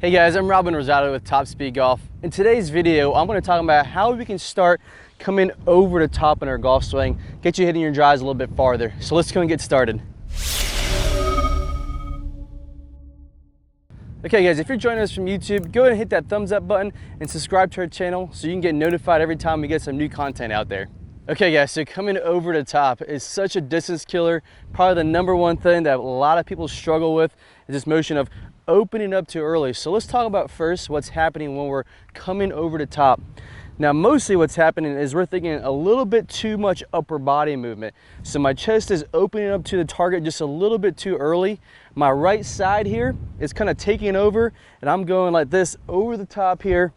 Hey guys, I'm Robin Rosado with Top Speed Golf. In today's video, I'm going to talk about how we can start coming over the top in our golf swing, get you hitting your drives a little bit farther. So let's go and get started. Okay guys, if you're joining us from YouTube, go ahead and hit that thumbs up button and subscribe to our channel so you can get notified every time we get some new content out there. Okay guys, so coming over the top is such a distance killer. Probably the number one thing that a lot of people struggle with is this motion of opening up too early. So let's talk about first what's happening when we're coming over the top. Now mostly what's happening is we're thinking a little bit too much upper body movement. So my chest is opening up to the target just a little bit too early. My right side here is kind of taking over and I'm going like this over the top here,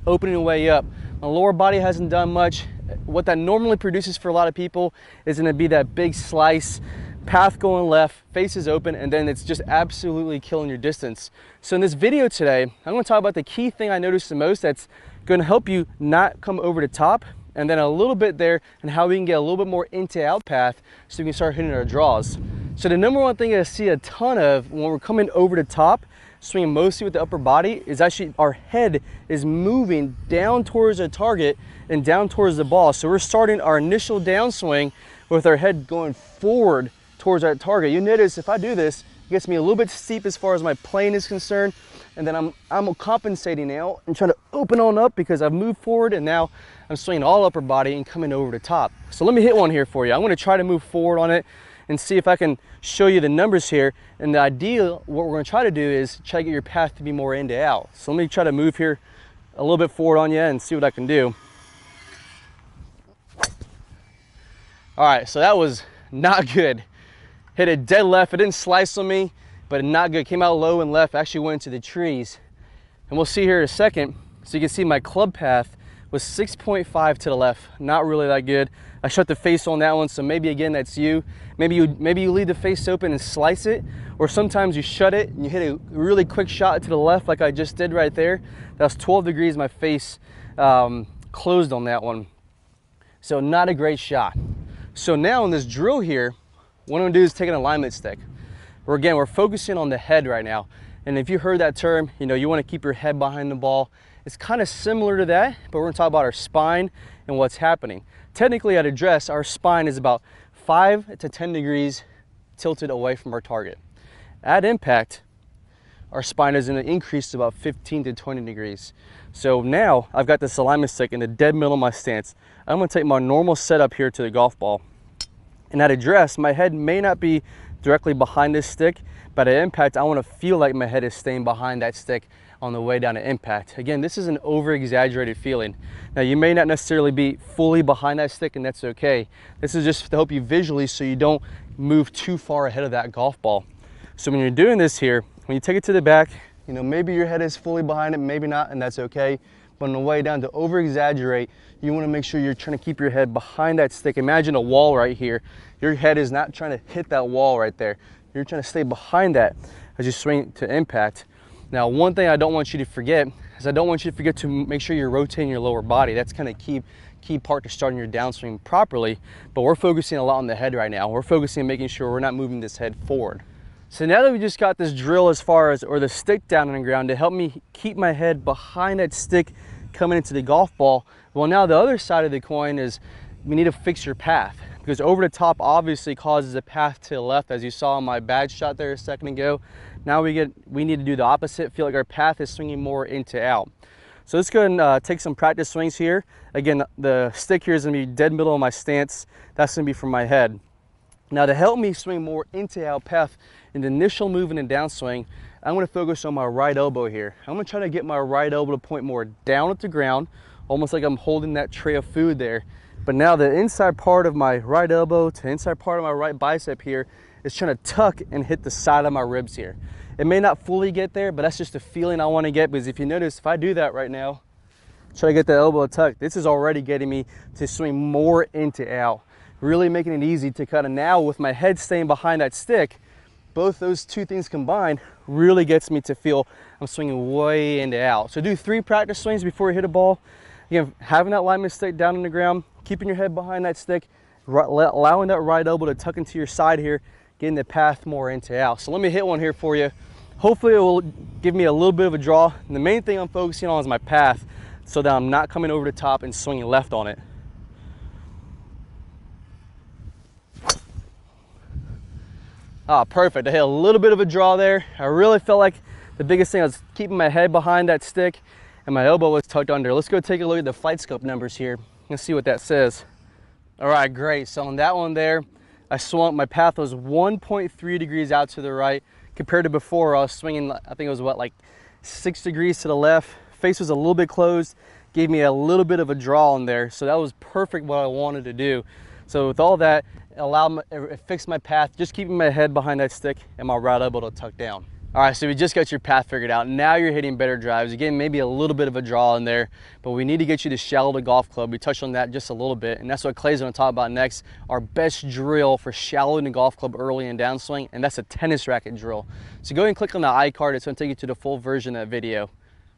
opening way up. My lower body hasn't done much. What that normally produces for a lot of people is going to be that big slice, path going left, face is open, and then it's just absolutely killing your distance. So in this video today, I'm going to talk about the key thing I noticed the most that's going to help you not come over the top, and then a little bit there and how we can get a little bit more into out path so we can start hitting our draws. So the number one thing I see a ton of when we're coming over the top, swinging mostly with the upper body, is actually our head is moving down towards the target and down towards the ball. So we're starting our initial downswing with our head going forward towards that target. You notice if I do this, it gets me a little bit steep as far as my plane is concerned, and then I'm compensating now and trying to open on up because I've moved forward and now I'm swinging all upper body and coming over the top. So let me hit one here for you. I'm going to try to move forward on it and see if I can show you the numbers here. And the idea, what we're going to try to do is try to get your path to be more in to out. So let me try to move here a little bit forward on you and see what I can do. All right, so that was not good. Hit it dead left. It didn't slice on me, but not good. Came out low and left, actually went into the trees. And we'll see here in a second. So you can see my club path was 6.5 to the left. Not really that good. I shut the face on that one, so maybe again that's you. Maybe you leave the face open and slice it, or sometimes you shut it and you hit a really quick shot to the left like I just did right there. That was 12 degrees, my face closed on that one. So not a great shot. So now in this drill here, what I'm gonna do is take an alignment stick. We're focusing on the head right now. And if you heard that term, you wanna keep your head behind the ball. It's kind of similar to that, but we're gonna talk about our spine and what's happening. Technically at address, our spine is about 5 to 10 degrees tilted away from our target. At impact, our spine is gonna increase to about 15 to 20 degrees. So now I've got this alignment stick in the dead middle of my stance. I'm gonna take my normal setup here to the golf ball. And at address, my head may not be directly behind this stick, but at impact, I want to feel like my head is staying behind that stick on the way down to impact. Again, this is an over-exaggerated feeling. Now, you may not necessarily be fully behind that stick, and that's okay. This is just to help you visually so you don't move too far ahead of that golf ball. So when you're doing this here, when you take it to the back, maybe your head is fully behind it, maybe not, and that's okay. But on the way down, to over-exaggerate, you want to make sure you're trying to keep your head behind that stick. Imagine a wall right here. Your head is not trying to hit that wall right there. You're trying to stay behind that as you swing to impact. Now, one thing I don't want you to forget is I don't want you to forget to make sure you're rotating your lower body. That's kind of key part to starting your downswing properly. But we're focusing a lot on the head right now. We're focusing on making sure we're not moving this head forward. So now that we just got this drill or the stick down on the ground to help me keep my head behind that stick coming into the golf ball, well, now the other side of the coin is we need to fix your path, because over the top obviously causes a path to the left, as you saw in my bad shot there a second ago. Now we need to do the opposite, feel like our path is swinging more into out. So let's go ahead and take some practice swings here. Again, the stick here is gonna be dead middle of my stance. That's gonna be from my head. Now to help me swing more into out path in the initial movement and downswing, I'm going to focus on my right elbow here. I'm going to try to get my right elbow to point more down at the ground, almost like I'm holding that tray of food there. But now the inside part of my right elbow to inside part of my right bicep here is trying to tuck and hit the side of my ribs here. It may not fully get there, but that's just the feeling I want to get, because if you notice, if I do that right now, try to get the elbow tucked, this is already getting me to swing more into out. Really making it easy to kind of now, with my head staying behind that stick, both those two things combined really gets me to feel I'm swinging way into out. So do 3 practice swings before you hit a ball. Again, having that alignment stick down on the ground, keeping your head behind that stick, allowing that right elbow to tuck into your side here, getting the path more into out. So let me hit one here for you. Hopefully it will give me a little bit of a draw. And the main thing I'm focusing on is my path, so that I'm not coming over the top and swinging left on it. Ah, perfect. I hit a little bit of a draw there. I really felt like the biggest thing was keeping my head behind that stick and my elbow was tucked under. Let's go take a look at the flight scope numbers here. Let's see what that says. All right, great. So on that one there, I swung, my path was 1.3 degrees out to the right compared to before. I was swinging, I think it was what, like 6 degrees to the left. Face was a little bit closed, gave me a little bit of a draw in there. So that was perfect what I wanted to do. So with all that, it fixed my path, just keeping my head behind that stick and my right elbow to tuck down. All right, so we just got your path figured out. Now you're hitting better drives. Again, maybe a little bit of a draw in there, but we need to get you to shallow the golf club. We touched on that just a little bit, and that's what Clay's gonna talk about next. Our best drill for shallowing the golf club early in downswing, and that's a tennis racket drill. So go ahead and click on the iCard. It's gonna take you to the full version of that video.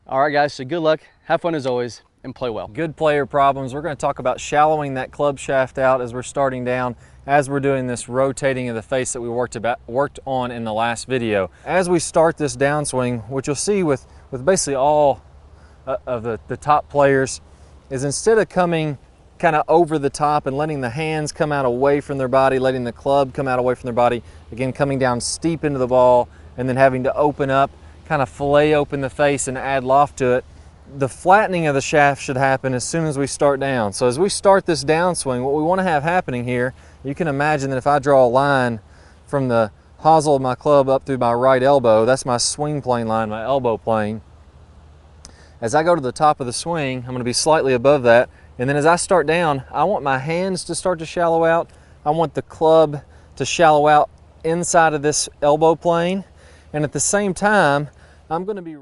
All right, guys, so good luck. Have fun as always, and play well. Good player problems. We're gonna talk about shallowing that club shaft out as we're starting down, as we're doing this rotating of the face that we worked on in the last video. As we start this downswing, what you'll see with basically all of the top players is instead of coming kind of over the top and letting the hands come out away from their body, letting the club come out away from their body, again coming down steep into the ball and then having to open up, kind of fillet open the face and add loft to it, the flattening of the shaft should happen as soon as we start down. So as we start this downswing, what we want to have happening here, you can imagine that if I draw a line from the hosel of my club up through my right elbow, that's my swing plane line, my elbow plane. As I go to the top of the swing, I'm going to be slightly above that. And then as I start down, I want my hands to start to shallow out. I want the club to shallow out inside of this elbow plane. And at the same time, I'm going to be